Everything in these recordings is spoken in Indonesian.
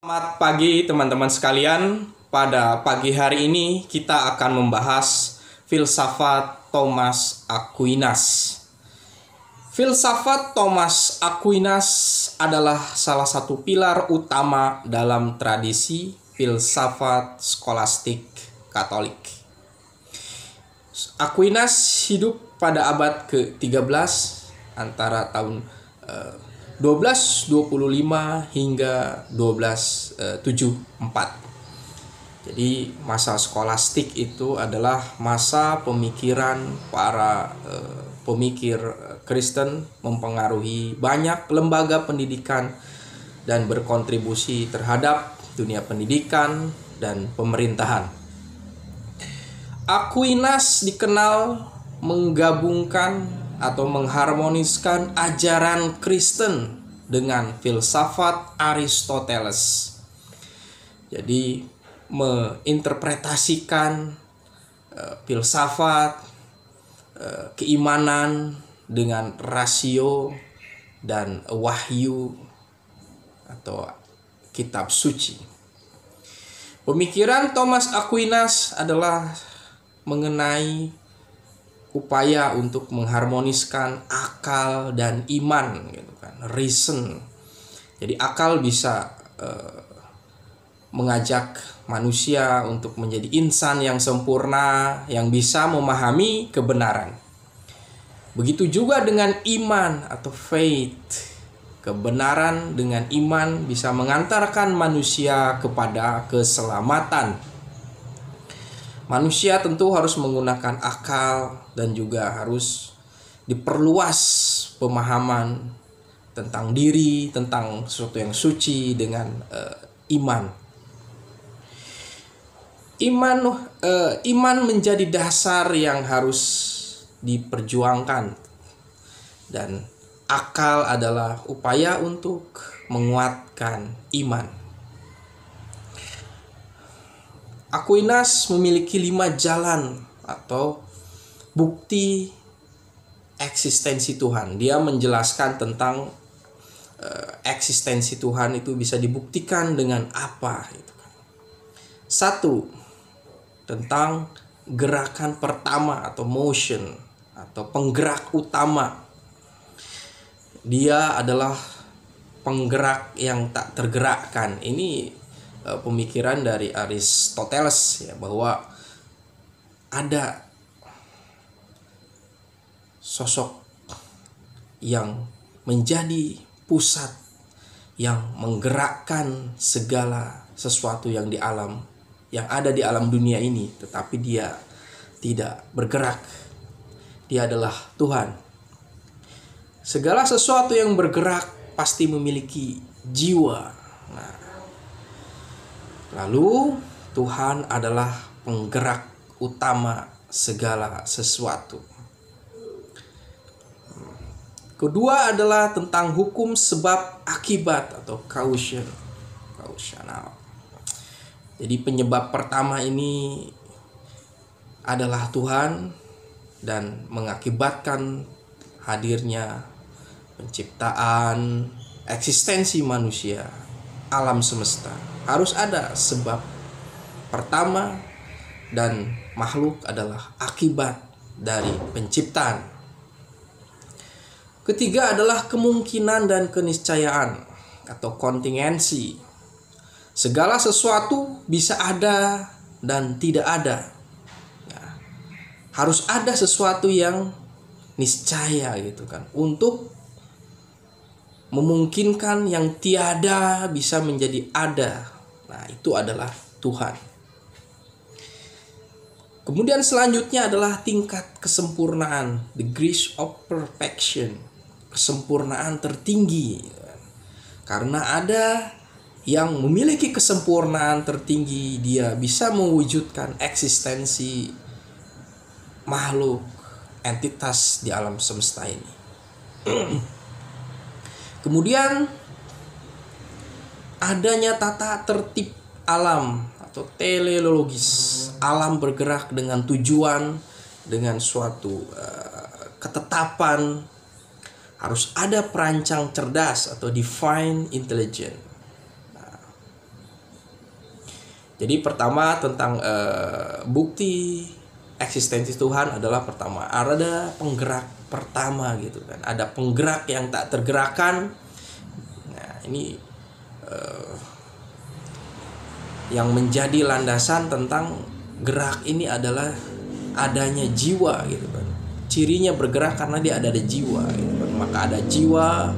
Selamat pagi teman-teman sekalian. Pada pagi hari ini kita akan membahas filsafat Thomas Aquinas. Filsafat Thomas Aquinas adalah salah satu pilar utama dalam tradisi filsafat skolastik Katolik. Aquinas hidup pada abad ke-13 antara tahun 1225 hingga 1274. Jadi masa skolastik itu adalah masa pemikiran para pemikir Kristen mempengaruhi banyak lembaga pendidikan dan berkontribusi terhadap dunia pendidikan dan pemerintahan. Aquinas dikenal menggabungkan atau mengharmoniskan ajaran Kristen dengan filsafat Aristoteles. Jadi menginterpretasikan filsafat, keimanan dengan rasio dan wahyu atau kitab suci. Pemikiran Thomas Aquinas adalah mengenai upaya untuk mengharmoniskan akal dan iman, gitu kan, reason. Jadi akal bisa mengajak manusia untuk menjadi insan yang sempurna, yang bisa memahami kebenaran. Begitu juga dengan iman atau faith. Kebenaran dengan iman bisa mengantarkan manusia kepada keselamatan. Manusia tentu harus menggunakan akal dan juga harus diperluas pemahaman tentang diri, tentang sesuatu yang suci dengan iman. Iman menjadi dasar yang harus diperjuangkan, dan akal adalah upaya untuk menguatkan iman. Aquinas memiliki 5 jalan atau bukti eksistensi Tuhan. Dia menjelaskan tentang eksistensi Tuhan itu bisa dibuktikan dengan apa. 1. Tentang gerakan pertama atau motion atau penggerak utama. Dia adalah penggerak yang tak tergerakkan. Ini pemikiran dari Aristoteles, ya, bahwa ada sosok yang menjadi pusat yang menggerakkan segala sesuatu yang ada di alam dunia ini, tetapi dia tidak bergerak. Dia adalah Tuhan. Segala sesuatu yang bergerak pasti memiliki jiwa. Lalu Tuhan adalah penggerak utama segala sesuatu. Kedua adalah tentang hukum sebab akibat atau causational. Jadi penyebab pertama ini adalah Tuhan dan mengakibatkan hadirnya penciptaan, eksistensi manusia, alam semesta. Harus ada sebab pertama, dan makhluk adalah akibat dari penciptaan. Ketiga adalah kemungkinan dan keniscayaan atau kontingensi. Segala sesuatu bisa ada dan tidak ada. Harus ada sesuatu yang niscaya, gitu kan, untuk memungkinkan yang tiada bisa menjadi ada. Nah, itu adalah Tuhan. Kemudian selanjutnya adalah tingkat kesempurnaan, degree of perfection, kesempurnaan tertinggi. Karena ada yang memiliki kesempurnaan tertinggi, dia bisa mewujudkan eksistensi makhluk, entitas di alam semesta ini. Kemudian adanya tata tertib alam atau teleologis. Alam bergerak dengan tujuan, dengan suatu ketetapan. Harus ada perancang cerdas atau divine intelligence. Jadi pertama tentang bukti eksistensi Tuhan adalah pertama ada penggerak pertama gitu kan, ada penggerak yang tak tergerakkan. Nah ini yang menjadi landasan tentang gerak ini adalah adanya jiwa gitu kan. Cirinya bergerak karena dia ada jiwa gitu kan. Maka ada jiwa,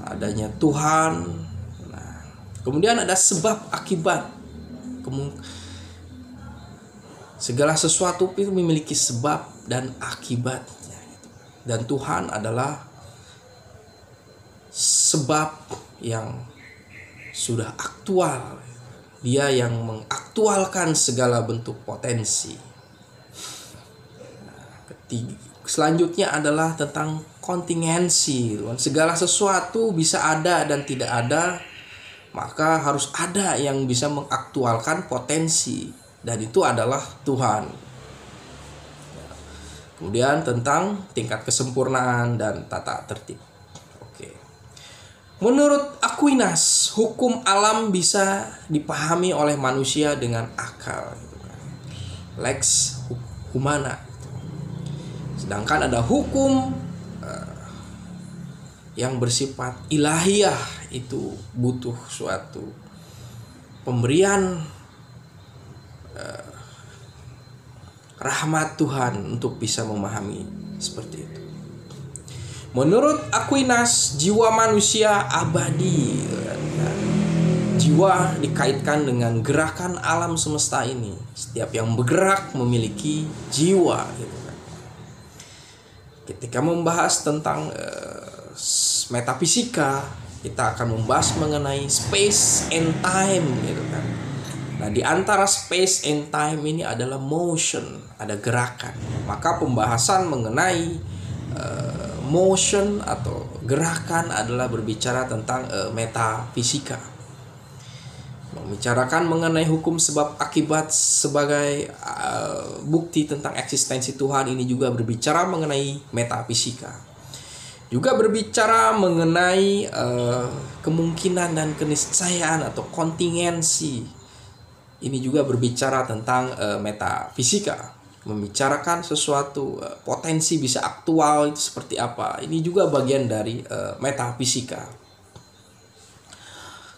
adanya Tuhan. Nah, kemudian ada sebab akibat. Segala sesuatu itu memiliki sebab dan akibatnya. Dan Tuhan adalah sebab yang sudah aktual. Dia yang mengaktualkan segala bentuk potensi. Selanjutnya adalah tentang kontingensi. Segala sesuatu bisa ada dan tidak ada, maka harus ada yang bisa mengaktualkan potensi, dan itu adalah Tuhan. Kemudian tentang tingkat kesempurnaan dan tata tertib. Oke. Menurut Aquinas, hukum alam bisa dipahami oleh manusia dengan akal. Lex humana. Sedangkan ada hukum yang bersifat ilahiyah, itu butuh suatu pemberian rahmat Tuhan untuk bisa memahami seperti itu. Menurut Aquinas, jiwa manusia abadi. Jiwa dikaitkan dengan gerakan alam semesta ini. Setiap yang bergerak memiliki jiwa gitu kan. Ketika membahas tentang metafisika, kita akan membahas mengenai space and time gitu kan. Nah, di antara space and time ini adalah motion, ada gerakan. Maka pembahasan mengenai motion atau gerakan adalah berbicara tentang metafisika. Membicarakan mengenai hukum sebab akibat sebagai bukti tentang eksistensi Tuhan ini juga berbicara mengenai metafisika. Juga berbicara mengenai kemungkinan dan keniscayaan atau kontingensi. Ini juga berbicara tentang metafisika. Membicarakan sesuatu potensi bisa aktual itu seperti apa. Ini juga bagian dari metafisika.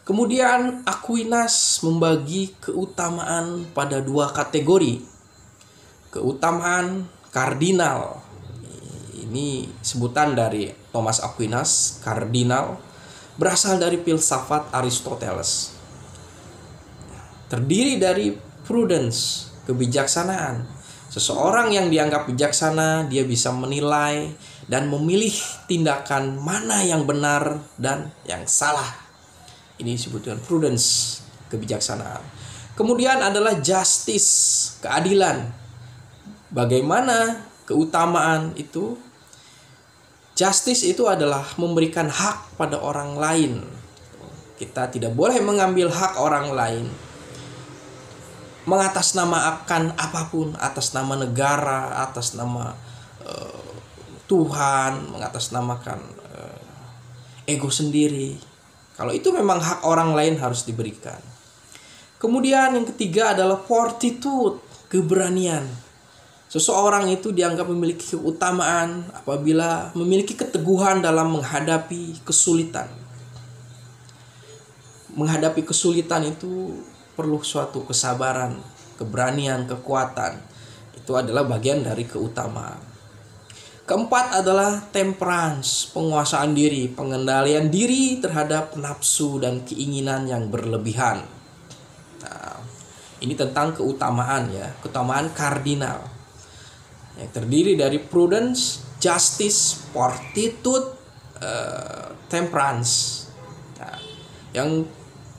Kemudian Aquinas membagi keutamaan pada dua kategori. Keutamaan kardinal. Ini sebutan dari Thomas Aquinas, kardinal, berasal dari filsafat Aristoteles. Terdiri dari prudence, kebijaksanaan. Seseorang yang dianggap bijaksana, dia bisa menilai dan memilih tindakan mana yang benar dan yang salah. Ini disebutkan prudence, kebijaksanaan. Kemudian adalah justice, keadilan. Bagaimana keutamaan itu? Justice itu adalah memberikan hak pada orang lain. Kita tidak boleh mengambil hak orang lain. Mengatasnamakan apapun, atas nama negara, atas nama Tuhan, mengatasnamakan ego sendiri. Kalau itu memang hak orang lain harus diberikan. Kemudian yang ketiga adalah fortitude, keberanian. Seseorang itu dianggap memiliki keutamaan apabila memiliki keteguhan dalam menghadapi kesulitan. Menghadapi kesulitan itu perlu suatu kesabaran, keberanian, kekuatan. Itu adalah bagian dari keutamaan. Keempat adalah temperance, penguasaan diri, pengendalian diri terhadap nafsu dan keinginan yang berlebihan. Nah, ini tentang keutamaan ya, keutamaan kardinal. Yang terdiri dari prudence, justice, fortitude, temperance. Nah, yang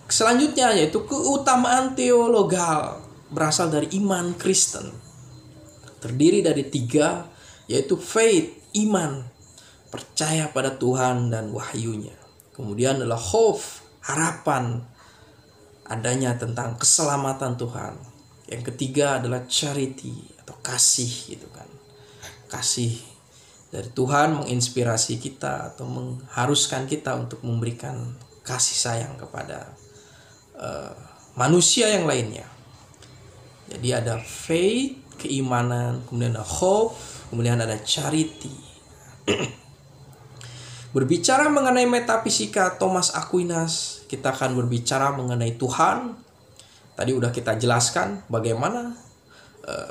selanjutnya yaitu keutamaan teologal, berasal dari iman Kristen. Terdiri dari tiga, yaitu faith, iman, percaya pada Tuhan dan wahyunya. Kemudian adalah hope, harapan, adanya tentang keselamatan Tuhan. Yang ketiga adalah charity atau kasih gitu kan. Kasih dari Tuhan menginspirasi kita atau mengharuskan kita untuk memberikan kasih sayang kepada manusia yang lainnya. Jadi ada faith, keimanan, kemudian ada hope, kemudian ada charity. Berbicara mengenai metafisika Thomas Aquinas, kita akan berbicara mengenai Tuhan. Tadi udah kita jelaskan bagaimana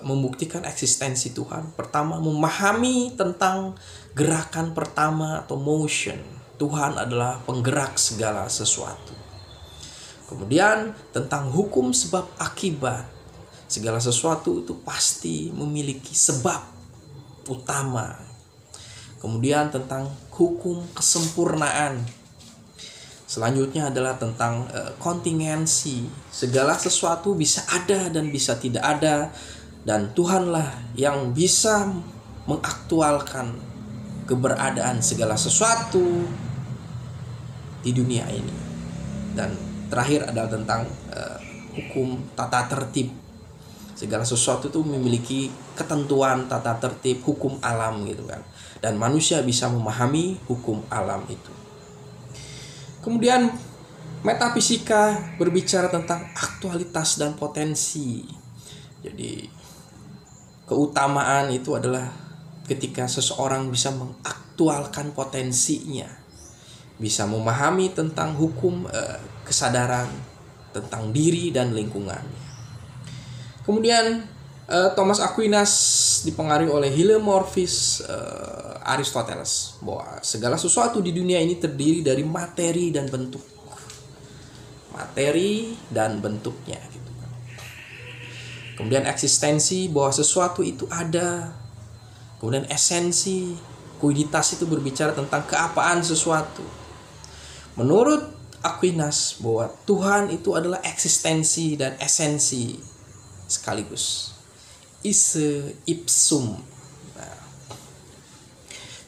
membuktikan eksistensi Tuhan. Pertama, memahami tentang gerakan pertama atau motion. Tuhan adalah penggerak segala sesuatu. Kemudian tentang hukum sebab akibat. Segala sesuatu itu pasti memiliki sebab utama. Kemudian tentang hukum kesempurnaan. Selanjutnya adalah tentang kontingensi. Segala sesuatu bisa ada dan bisa tidak ada. Dan Tuhanlah yang bisa mengaktualkan keberadaan segala sesuatu di dunia ini. Dan terakhir adalah tentang hukum tata tertib. Segala sesuatu itu memiliki ketentuan tata tertib hukum alam gitu kan. Dan manusia bisa memahami hukum alam itu. Kemudian metafisika berbicara tentang aktualitas dan potensi. Jadi keutamaan itu adalah ketika seseorang bisa mengaktualkan potensinya, bisa memahami tentang hukum kesadaran, tentang diri dan lingkungan. Kemudian Thomas Aquinas dipengaruhi oleh Heliomorphisme Aristoteles, bahwa segala sesuatu di dunia ini terdiri dari materi dan bentuk. Materi dan bentuknya gitu kan. Kemudian eksistensi, bahwa sesuatu itu ada. Kemudian esensi, kuiditas itu berbicara tentang keapaan sesuatu. Menurut Aquinas, bahwa Tuhan itu adalah eksistensi dan esensi sekaligus. Esse ipsum.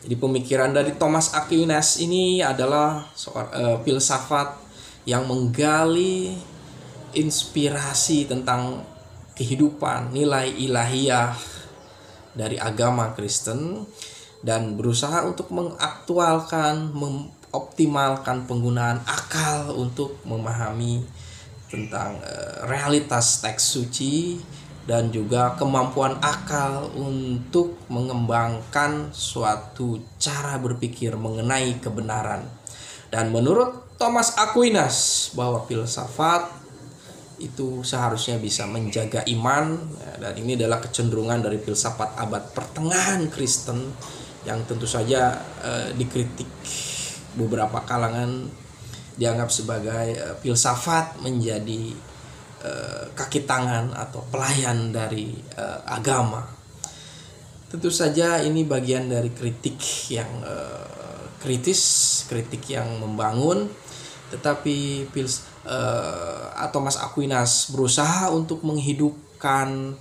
Jadi pemikiran dari Thomas Aquinas ini adalah seorang filsafat yang menggali inspirasi tentang kehidupan, nilai ilahiyah dari agama Kristen dan berusaha untuk mengaktualkan, mengoptimalkan penggunaan akal untuk memahami tentang realitas teks suci dan juga kemampuan akal untuk mengembangkan suatu cara berpikir mengenai kebenaran. Dan menurut Thomas Aquinas, bahwa filsafat itu seharusnya bisa menjaga iman, dan ini adalah kecenderungan dari filsafat abad pertengahan Kristen yang tentu saja dikritik beberapa kalangan, dianggap sebagai filsafat menjadi kaki tangan atau pelayan dari agama. Tentu saja ini bagian dari kritik yang kritis, kritik yang membangun. Tetapi Thomas Aquinas berusaha untuk menghidupkan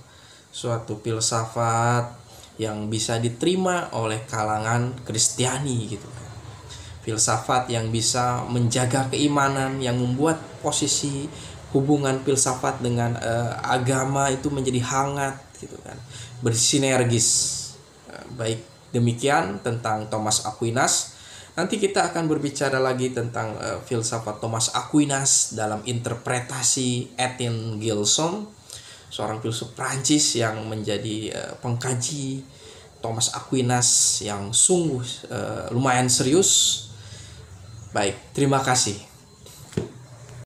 suatu filsafat yang bisa diterima oleh kalangan Kristiani gitu kan. Filsafat yang bisa menjaga keimanan, yang membuat posisi hubungan filsafat dengan agama itu menjadi hangat gitu kan, bersinergis. Baik, demikian tentang Thomas Aquinas. Nanti kita akan berbicara lagi tentang filsafat Thomas Aquinas dalam interpretasi Etienne Gilson, seorang filsuf Prancis yang menjadi pengkaji Thomas Aquinas yang sungguh lumayan serius. Baik, terima kasih.